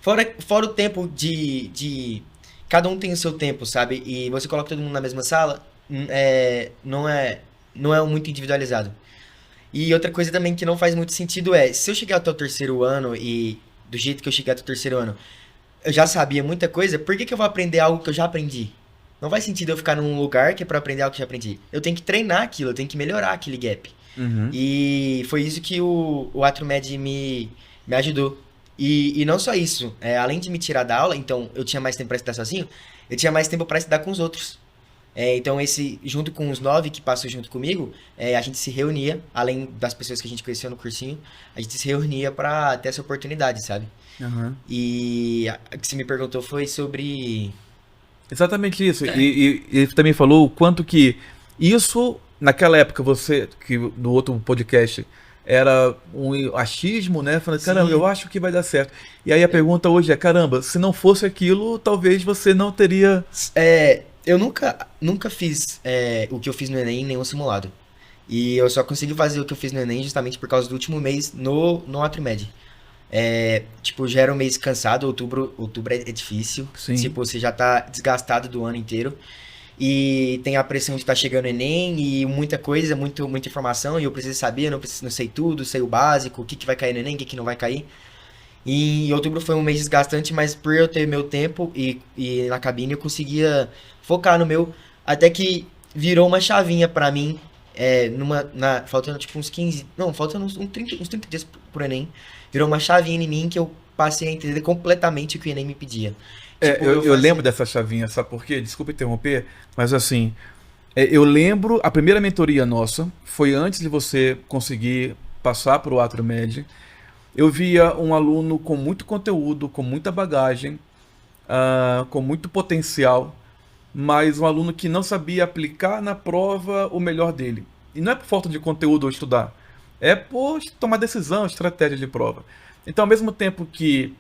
Fora o tempo de... Cada um tem o seu tempo, sabe? E você coloca todo mundo na mesma sala, não é muito individualizado. E outra coisa também que não faz muito sentido se eu chegar até o terceiro ano e do jeito que eu cheguei até o terceiro ano, eu já sabia muita coisa, por que eu vou aprender algo que eu já aprendi? Não faz sentido eu ficar num lugar que é pra aprender algo que eu já aprendi. Eu tenho que treinar aquilo, eu tenho que melhorar aquele gap. Uhum. E foi isso que o Átrio Med me ajudou. E não só isso, além de me tirar da aula, então eu tinha mais tempo pra estudar sozinho, eu tinha mais tempo pra estudar com os outros. Então junto com os 9 que passou junto comigo, a gente se reunia, além das pessoas que a gente conheceu no cursinho, a gente se reunia pra ter essa oportunidade, sabe? Uhum. E o que você me perguntou foi sobre... Exatamente isso. E ele também falou o quanto que isso, naquela época, você, que no outro podcast, era um achismo, né? Falando, caramba, Sim. eu acho que vai dar certo. E aí a pergunta hoje é, caramba, se não fosse aquilo, talvez você não teria... Eu nunca fiz o que eu fiz no Enem em nenhum simulado. E eu só consegui fazer o que eu fiz no Enem justamente por causa do último mês no Atrimed. Tipo, já era um mês cansado, outubro é difícil. Sim. Tipo, você já tá desgastado do ano inteiro. E tem a pressão de estar chegando o Enem e muita coisa, muita informação. E eu preciso saber, não sei tudo, sei o básico, o que vai cair no Enem, o que não vai cair. E outubro foi um mês desgastante, mas por eu ter meu tempo e na cabine eu conseguia focar no meu. Até que virou uma chavinha pra mim, faltando tipo uns 15. Não, faltando uns 30 dias pro Enem. Virou uma chavinha em mim que eu passei a entender completamente o que o Enem me pedia. Tipo, Eu fazia- lembro dessa chavinha, sabe por quê? Desculpa interromper, mas assim, eu lembro, a primeira mentoria nossa foi antes de você conseguir passar para o Atromed. Eu via um aluno com muito conteúdo, com muita bagagem, com muito potencial, mas um aluno que não sabia aplicar na prova o melhor dele. E não é por falta de conteúdo ou estudar, é por tomar decisão, estratégia de prova. Então, ao mesmo tempo que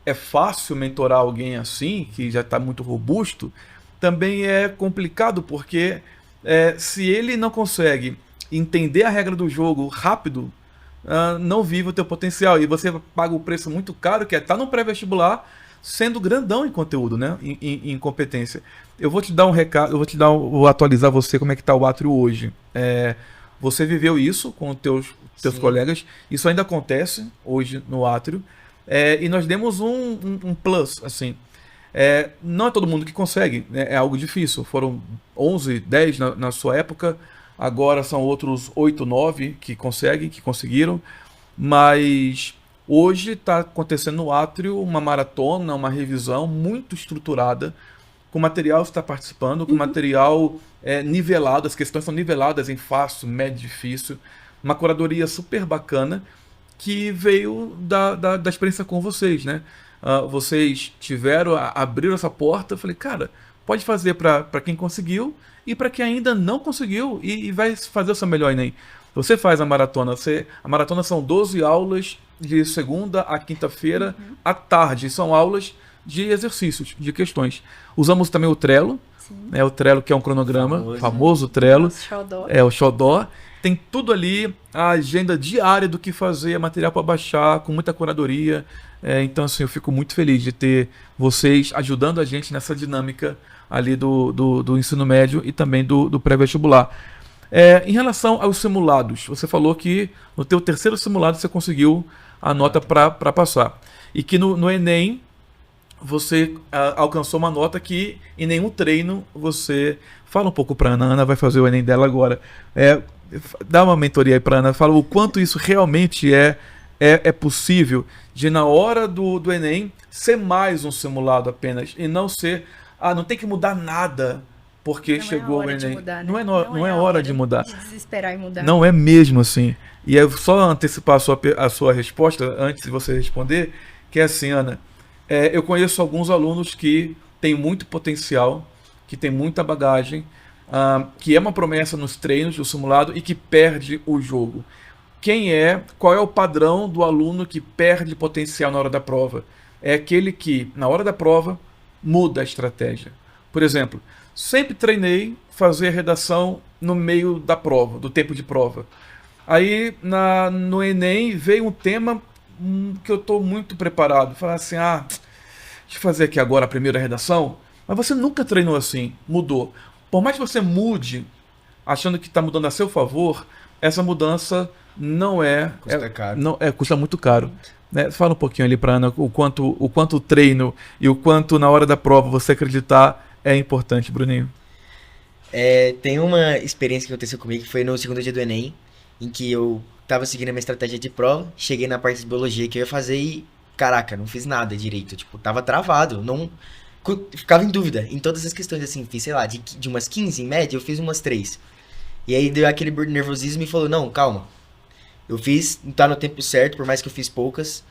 é fácil mentorar alguém assim, que já está muito robusto, também é complicado, porque se ele não consegue entender a regra do jogo rápido, não vive o teu potencial. E você paga o preço muito caro, que é estar no pré-vestibular, sendo grandão em conteúdo, né? Em competência. Eu vou te dar um recado, vou atualizar você como é que está o Atrio hoje. Você viveu isso com os teus Sim. colegas, isso ainda acontece hoje no Atrio. E nós demos um plus, assim. Não é todo mundo que consegue, né? É algo difícil. Foram 11, 10 na sua época, agora são outros 8, 9 que conseguiram, mas hoje está acontecendo no Atrio uma maratona, uma revisão muito estruturada, com material que está participando, com material nivelado, as questões são niveladas em fácil, médio, difícil, uma curadoria super bacana, que veio da experiência com vocês, né? Vocês abriram essa porta, eu falei, cara, pode fazer para quem conseguiu e para quem ainda não conseguiu e vai fazer o seu melhor Enem. Você faz a maratona, a maratona são 12 aulas de segunda a quinta-feira à tarde, são aulas de exercícios, de questões. Usamos também o Trello, né? O Trello que é um cronograma, famoso Trello. Nosso xodó. É o Xodó. Tem tudo ali, a agenda diária do que fazer, material para baixar, com muita curadoria. Então, assim, eu fico muito feliz de ter vocês ajudando a gente nessa dinâmica ali do ensino médio e também do pré-vestibular. Em relação aos simulados, você falou que no teu terceiro simulado você conseguiu a nota para passar. E que no Enem você alcançou uma nota que em nenhum treino você... Fala um pouco para Ana, a Ana vai fazer o Enem dela agora. Dá uma mentoria aí para Ana, fala o quanto isso realmente é possível de na hora do Enem ser mais um simulado apenas e não ser, não tem que mudar nada porque Não chegou é o hora de Enem. mudar, né? Não é hora de mudar. De desesperar e mudar. Não é mesmo assim. E é só antecipar a sua resposta antes de você responder, que é assim, Ana, eu conheço alguns alunos que têm muito potencial, que têm muita bagagem, que é uma promessa nos treinos do simulado e que perde o jogo. Qual é o padrão do aluno que perde potencial na hora da prova? É aquele que, na hora da prova, muda a estratégia. Por exemplo, sempre treinei fazer redação no meio da prova, do tempo de prova. Aí, no Enem, veio um tema que eu estou muito preparado. Falar assim, deixa eu fazer aqui agora a primeira redação. Mas você nunca treinou assim, mudou. Por mais que você mude, achando que está mudando a seu favor, essa mudança não Custa caro. custa muito caro. Né? Fala um pouquinho ali para Ana o quanto o treino e o quanto na hora da prova você acreditar é importante, Bruninho. Tem uma experiência que aconteceu comigo que foi no segundo dia do Enem, em que eu tava seguindo a minha estratégia de prova, cheguei na parte de biologia que eu ia fazer e, caraca, não fiz nada direito, tipo, tava travado, não... Ficava em dúvida em todas as questões, assim, fiz, sei lá, de umas 15 em média, eu fiz umas 3. E aí deu aquele nervosismo e falou, não, calma, eu fiz, tá no tempo certo, por mais que eu fiz poucas,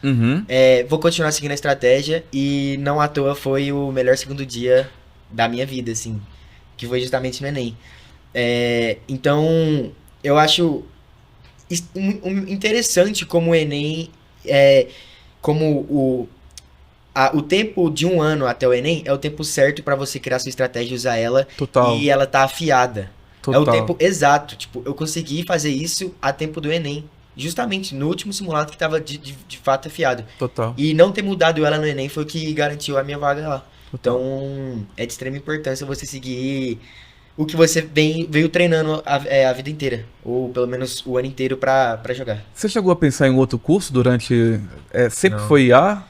vou continuar seguindo a estratégia e não à toa foi o melhor segundo dia da minha vida, assim, que foi justamente no Enem. Então, eu acho interessante como o Enem como o tempo de 1 ano até o Enem é o tempo certo pra você criar sua estratégia e usar ela. Total. E ela tá afiada. Total. É o tempo exato. Tipo, eu consegui fazer isso a tempo do Enem. Justamente no último simulado que tava de fato afiado. Total. E não ter mudado ela no Enem foi o que garantiu a minha vaga lá. Total. Então, é de extrema importância você seguir o que você veio treinando a vida inteira. Ou pelo menos o ano inteiro pra jogar. Você chegou a pensar em outro curso durante... sempre Não. foi IA?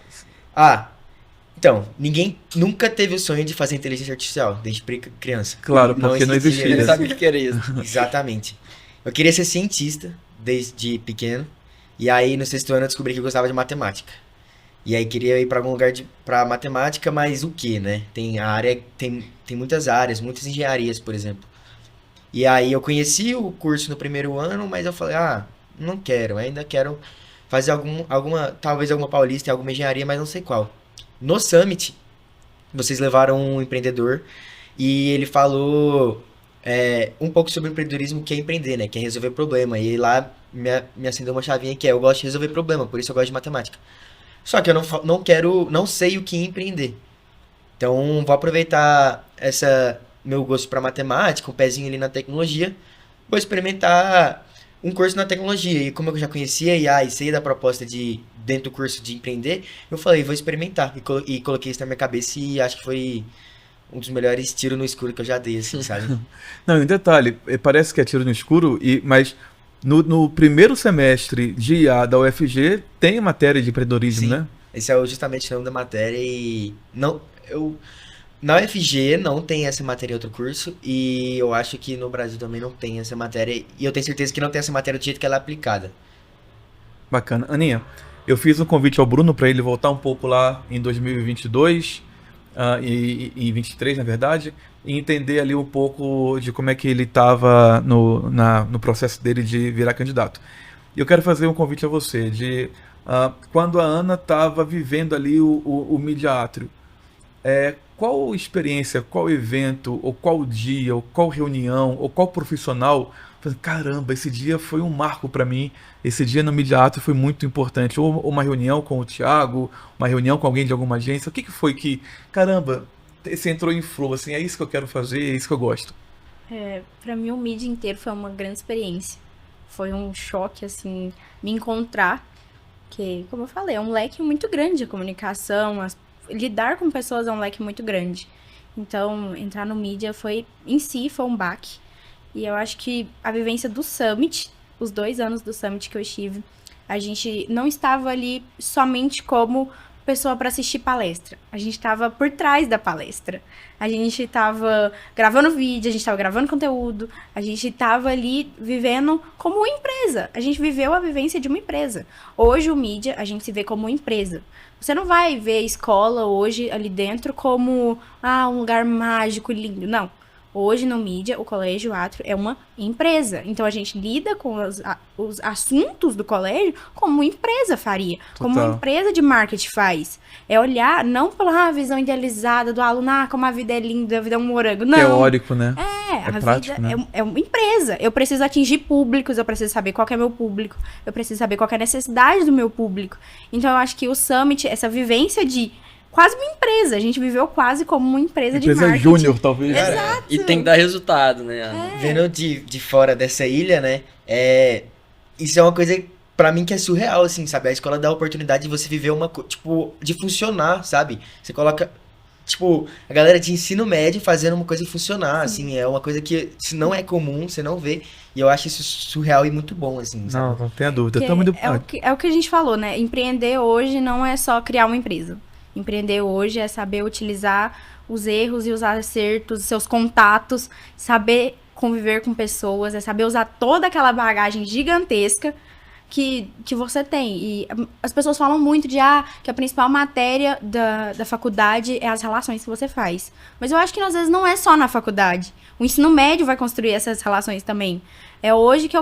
Então, ninguém nunca teve o sonho de fazer inteligência artificial, desde criança. Claro, porque não existia. Ele sabe o que era isso. Exatamente. Eu queria ser cientista desde pequeno. E aí, no 6º ano, eu descobri que eu gostava de matemática. E aí, queria ir pra algum lugar pra matemática, mas o quê, né? Tem muitas áreas, muitas engenharias, por exemplo. E aí, eu conheci o curso no 1º ano, mas eu falei, não quero. Ainda quero fazer talvez alguma paulista e alguma engenharia, mas não sei qual. No Summit, vocês levaram um empreendedor e ele falou um pouco sobre o empreendedorismo, que é empreender, né? Que é resolver problema. E lá me acendeu uma chavinha que eu gosto de resolver problema, por isso eu gosto de matemática. Só que eu não sei o que empreender. Então, vou aproveitar meu gosto para matemática, um pezinho ali na tecnologia, vou experimentar um curso na tecnologia. E como eu já conhecia a IA e sei da proposta dentro do curso de empreender, eu falei, vou experimentar. E coloquei isso na minha cabeça e acho que foi um dos melhores tiros no escuro que eu já dei, assim, sabe? Não, em detalhe, parece que é tiro no escuro, mas no primeiro semestre de IA da UFG tem matéria de empreendedorismo, Sim. né? Esse é justamente o nome da matéria e na UFG não tem essa matéria em outro curso e eu acho que no Brasil também não tem essa matéria e eu tenho certeza que não tem essa matéria do jeito que ela é aplicada. Bacana. Aninha, eu fiz um convite ao Bruno para ele voltar um pouco lá em 2022 e em 23, na verdade, e entender ali um pouco de como é que ele estava no processo dele de virar candidato. E eu quero fazer um convite a você de quando a Ana estava vivendo ali o Mídia Átrio, qual experiência, qual evento, ou qual dia, ou qual reunião, ou qual profissional, caramba, esse dia foi um marco para mim, esse dia no Mídia Átrio foi muito importante, ou uma reunião com o Thiago, uma reunião com alguém de alguma agência, o que foi que, caramba, você entrou em flow, assim, é isso que eu quero fazer, é isso que eu gosto? Pra mim o mídia inteiro foi uma grande experiência. Foi um choque, assim, me encontrar, que, como eu falei, é um leque muito grande de comunicação, lidar com pessoas é um leque muito grande. Então, entrar no mídia em si, foi um baque. E eu acho que a vivência do Summit, os 2 anos do Summit que eu estive, a gente não estava ali somente como pessoa para assistir palestra. A gente estava por trás da palestra. A gente estava gravando vídeo, a gente estava gravando conteúdo, a gente estava ali vivendo como uma empresa. A gente viveu a vivência de uma empresa. Hoje o mídia, a gente se vê como uma empresa. Você não vai ver a escola hoje ali dentro como um lugar mágico e lindo. Não. Hoje no mídia, o Colégio Átrio é uma empresa. Então a gente lida com os assuntos do colégio como uma empresa faria. Como uma empresa de marketing faz. É olhar não pela visão idealizada do aluno, como a vida é linda, a vida é um morango. Não. Teórico, né? A prático, vida né? é uma empresa. Eu preciso atingir públicos, eu preciso saber qual que é meu público, eu preciso saber qual que é a necessidade do meu público. Então eu acho que o Summit, essa vivência de quase uma empresa, a gente viveu quase como uma empresa de marketing. Júnior, talvez. Exato. E tem que dar resultado, né? Vendo de fora dessa ilha, né, isso é uma coisa pra mim que é surreal, assim, sabe? A escola dá a oportunidade de você viver de funcionar, sabe? Você coloca, a galera de ensino médio fazendo uma coisa funcionar, assim, é uma coisa que se não é comum, você não vê, e eu acho isso surreal e muito bom, assim, sabe? Não tenha dúvida. É o que a gente falou, né? Empreender hoje não é só criar uma empresa. Empreender hoje é saber utilizar os erros e os acertos, seus contatos, saber conviver com pessoas, é saber usar toda aquela bagagem gigantesca que você tem. E as pessoas falam muito que a principal matéria da faculdade é as relações que você faz. Mas eu acho que às vezes não é só na faculdade. O ensino médio vai construir essas relações também. É hoje que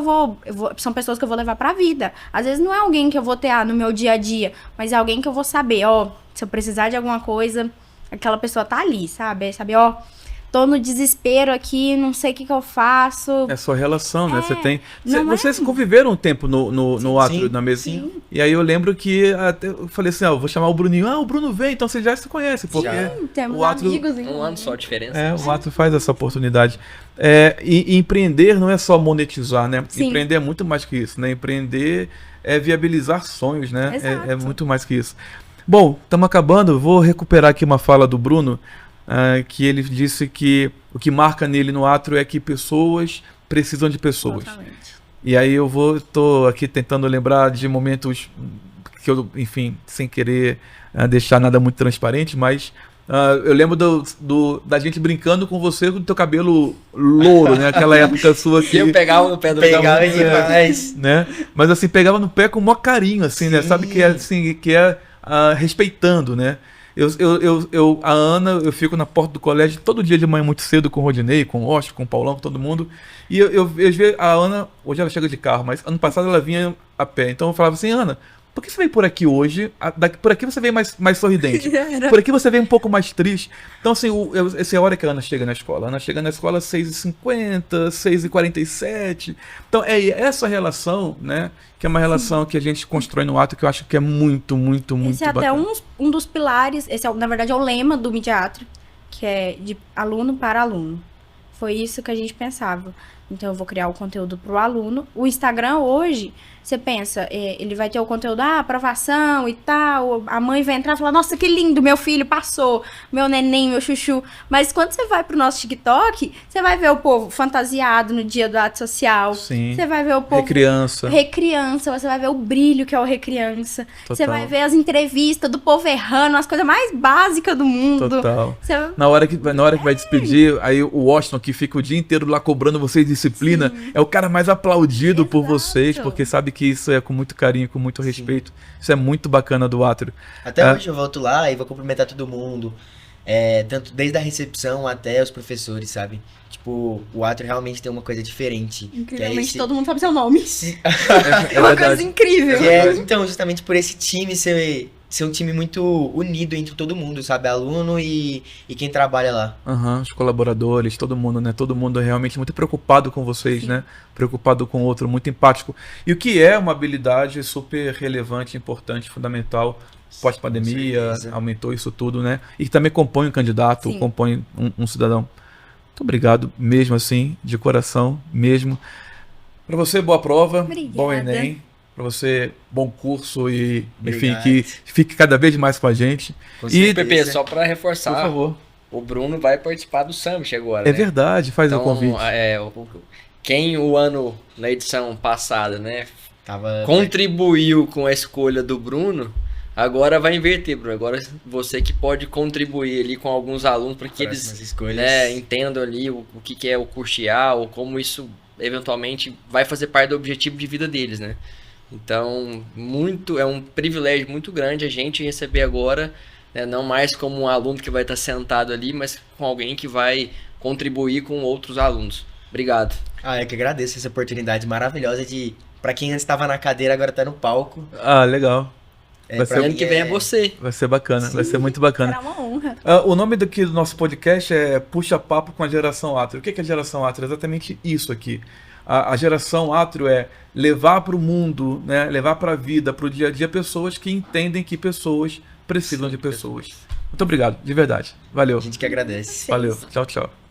são pessoas que eu vou levar pra vida. Às vezes não é alguém que eu vou ter no meu dia a dia, mas é alguém que eu vou saber, se eu precisar de alguma coisa, aquela pessoa tá ali, sabe? É saber, tô no desespero aqui, não sei o que eu faço. É sua relação, né? Você tem. não Vocês conviveram um tempo no átrio, sim, na mesa. sim. E aí eu lembro que até eu falei assim, ó, vou chamar o Bruninho. Ah, o Bruno vem, então você já se conhece, porque Temos o átrio, amigos, Um ano só a diferença. o átrio faz essa oportunidade. E empreender não é só monetizar, né? Sim. Empreender é muito mais que isso, né? Empreender é viabilizar sonhos, né? Exato. É muito mais que isso. Bom, estamos acabando. Vou recuperar aqui uma fala do Bruno, que ele disse que o que marca nele no átrio é que pessoas precisam de pessoas. Totalmente. E aí tô aqui tentando lembrar de momentos que eu, enfim, sem querer deixar nada muito transparente, mas eu lembro da gente brincando com você com o teu cabelo louro, né? Aquela época sua E que... eu pegava no pé do Pegava Bruno. demais. né? Mas assim, pegava no pé com o maior carinho, assim, né? Sabe que é assim, respeitando, né? A Ana, eu fico na porta do colégio todo dia de manhã muito cedo com o Rodinei, com o Oscar, com o Paulão, com todo mundo. E eu vejo a Ana, hoje ela chega de carro, mas ano passado ela vinha a pé. Então eu falava assim, Ana, por que você veio por aqui hoje? Por aqui você veio mais sorridente. Por aqui você veio um pouco mais triste. Então, assim, essa é a hora que a Ana chega na escola. A Ana chega na escola às 6h50, 6h47. Então, é essa relação, né? Que é uma relação que a gente constrói no átrio, que eu acho que é muito, muito, muito Esse é até bacana. um dos pilares, esse na verdade é o lema do Midiátrio, que é de aluno para aluno. Foi isso que a gente pensava. Então eu vou criar o conteúdo para o aluno. O Instagram hoje, você pensa, ele vai ter o conteúdo, aprovação e tal, a mãe vai entrar e falar, nossa, que lindo, meu filho passou, meu neném, meu chuchu. Mas quando você vai pro nosso TikTok, você vai ver o povo fantasiado no dia do ato social. Sim. Você vai ver o povo Recriança. Recriança, você vai ver o brilho que é o Recriança. Você Total. vai ver as entrevistas do povo errando, as coisas mais básicas do mundo. Total. Você... Na hora que vai despedir, aí o Washington, que fica o dia inteiro lá cobrando vocês disciplina, é o cara mais aplaudido por Exato. vocês, porque sabe que isso é com muito carinho, com muito respeito. Isso é muito bacana do átrio. Até hoje eu volto lá e vou cumprimentar todo mundo. Tanto desde a recepção até os professores, sabe? Tipo, o átrio realmente tem uma coisa diferente. Que é Incrivelmente todo mundo sabe seu nome. É uma verdade. coisa incrível. Então, justamente por esse time ser um time muito unido entre todo mundo, sabe? Aluno e quem trabalha lá. Os colaboradores, todo mundo, né? Todo mundo é realmente muito preocupado com vocês, Sim. né? Preocupado com o outro, muito empático. E o que é uma habilidade super relevante, importante, fundamental, pós-pandemia, Com certeza. aumentou isso tudo, né? E que também compõe um candidato, Sim. compõe um cidadão. Muito obrigado, mesmo assim, de coração, mesmo. Para você, boa prova, Obrigada. bom Enem. Para você, bom curso e, enfim, Obrigado. que fique cada vez mais com a gente. Com E, certeza. PP, só pra por reforçar, favor. o Bruno vai participar do Summit agora, É né? verdade, faz o Então, convite. quem na edição passada, né, Tava contribuiu com a escolha do Bruno, agora vai inverter, Bruno. Agora você que pode contribuir ali com alguns alunos para que próximas eles, escolhas. né, entendam ali o que é o custear ou como isso eventualmente vai fazer parte do objetivo de vida deles, né? Então, é um privilégio muito grande a gente receber agora, né, não mais como um aluno que vai estar sentado ali, mas com alguém que vai contribuir com outros alunos. Obrigado. Eu que agradeço essa oportunidade maravilhosa de... Pra quem antes estava na cadeira, agora tá no palco. Ah, legal. Vai Pra ser- mim Ano que vem é você. Vai ser bacana, vai ser muito bacana. Será uma honra. O nome do nosso podcast é Puxa Papo com a Geração Átrio. O que é a Geração Átrio? É exatamente isso aqui. A Geração Átrio é levar para o mundo, né, levar para a vida, para o dia a dia, pessoas que entendem que pessoas precisam de pessoas. Muito obrigado, de verdade. Valeu. A gente que agradece. Valeu. Tchau, tchau.